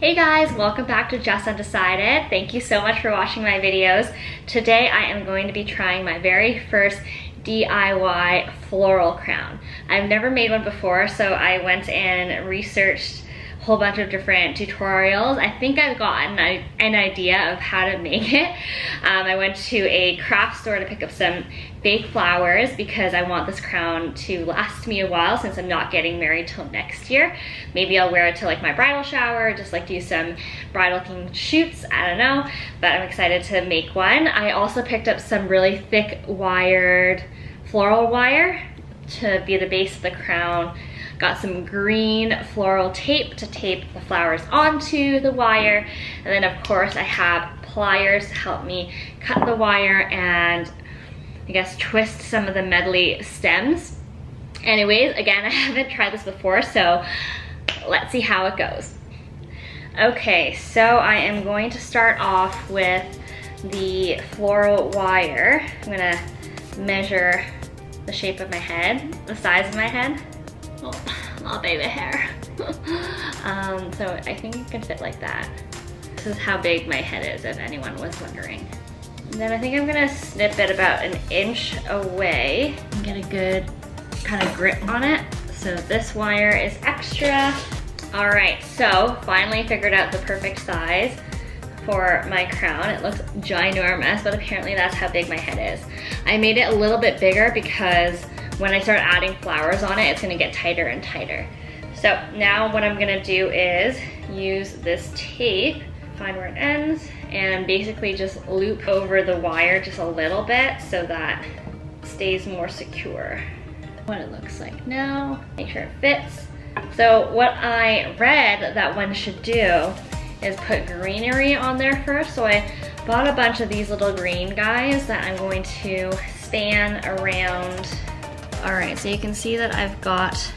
Hey guys, welcome back to Jess Undecided. Thank you so much for watching my videos. Today I am going to be trying my very first DIY floral crown. I've never made one before, so I went and researched a whole bunch of different tutorials. I think I've gotten an idea of how to make it. I went to a craft store to pick up some fake flowers because I want this crown to last me a while since I'm not getting married till next year. Maybe I'll wear it to like my bridal shower, just like do some bridal themed shoots, I don't know, but I'm excited to make one. I also picked up some really thick wired floral wire to be the base of the crown. Got some green floral tape to tape the flowers onto the wire. And then of course I have pliers to help me cut the wire and I guess twist some of the medley stems. Anyways, again, I haven't tried this before, so let's see how it goes. Okay, so I am going to start off with the floral wire. I'm gonna measure the shape of my head, the size of my head. Oh, baby hair. So I think it can fit like that. This is how big my head is, if anyone was wondering. And then I think I'm gonna snip it about 1 inch away and get a good kind of grip on it. So this wire is extra. All right, so finally figured out the perfect size for my crown. It looks ginormous, but apparently that's how big my head is. I made it a little bit bigger because when I start adding flowers on it, it's gonna get tighter and tighter. So now what I'm gonna do is use this tape, find where it ends, and basically just loop over the wire just a little bit so that it stays more secure. What it looks like now, make sure it fits. So what I read that one should do is put greenery on there first. So I bought a bunch of these little green guys that I'm going to span around. All right, so you can see that I've got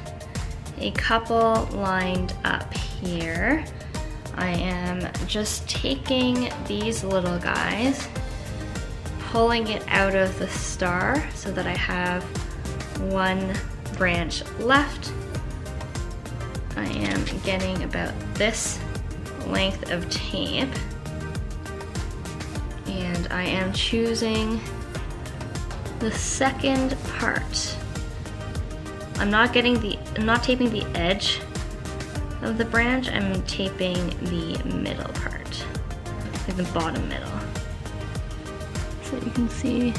a couple lined up here. I am just taking these little guys, pulling it out of the star so that I have one branch left. I am getting about this length of tape, and I am choosing the second part. I'm not taping the edge of the branch, I'm taping the middle part, like the bottom middle. So you can see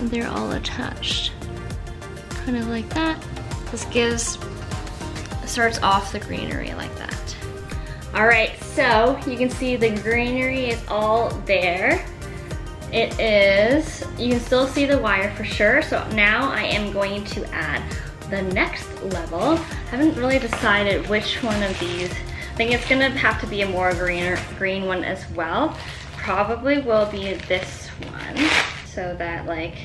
they're all attached, kind of like that. This starts off the greenery like that. All right, so you can see the greenery is all there. It is, you can still see the wire for sure. So now I am going to add the next level. I haven't really decided which one of these. I think it's gonna have to be a more green one as well. Probably will be this one, so that like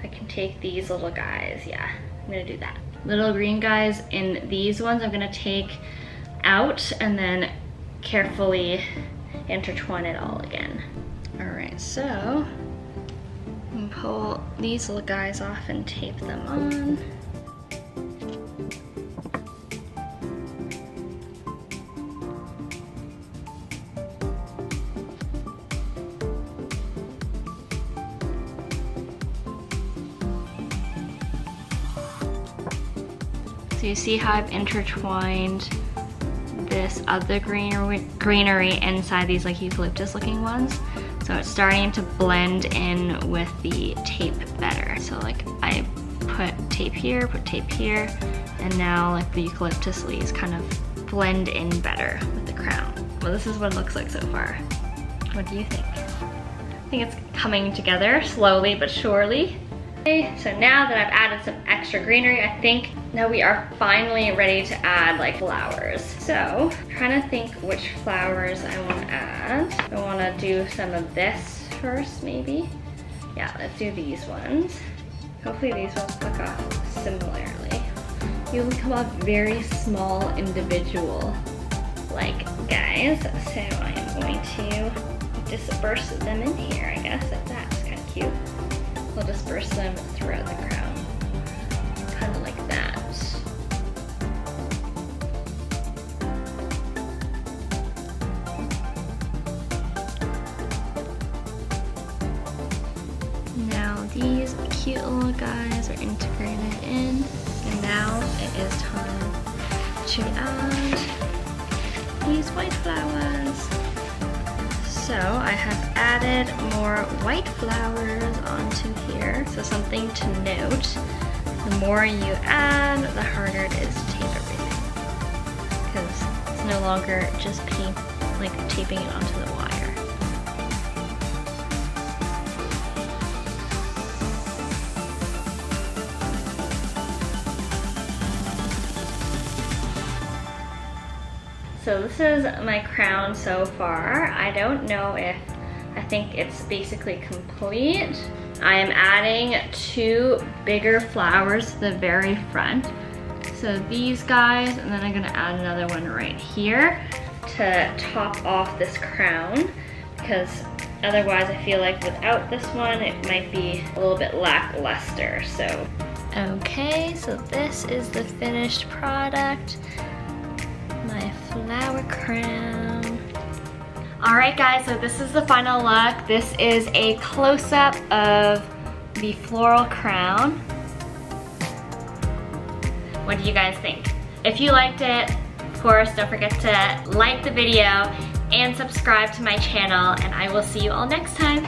I can take these little guys. Yeah, I'm gonna do that. Little green guys in these ones I'm gonna take out and then carefully intertwine it all again. All right, so I'm gonna pull these little guys off and tape them on. So you see how I've intertwined this other greenery inside these like eucalyptus looking ones. So it's starting to blend in with the tape better. So like I put tape here, and now like the eucalyptus leaves kind of blend in better with the crown. Well, this is what it looks like so far. What do you think? I think it's coming together slowly but surely. Okay, so now that I've added some extra greenery, I think now we are finally ready to add like flowers. So I'm trying to think which flowers I want to add. I want to do some of this first maybe. Yeah, let's do these ones. Hopefully these will look off similarly. You will come off very small individual like guys. So I am going to disperse them in here, I guess, like that. It's kind of cute. We'll disperse them throughout the crown, kind of like that. all guys are integrated in. And now it is time to add these white flowers. So I have added more white flowers onto here. So something to note, the more you add, the harder it is to tape everything. Because it's no longer just taping it onto the wire. So this is my crown so far. I don't know if, I think it's basically complete. I am adding 2 bigger flowers to the very front. So these guys, and then I'm gonna add another one right here to top off this crown, because otherwise I feel like without this one, it might be a little bit lackluster, so. Okay, so this is the finished product. My flower crown. All right guys, so this is the final look. This is a close-up of the floral crown. What do you guys think? If you liked it, of course, don't forget to like the video and subscribe to my channel, and I will see you all next time.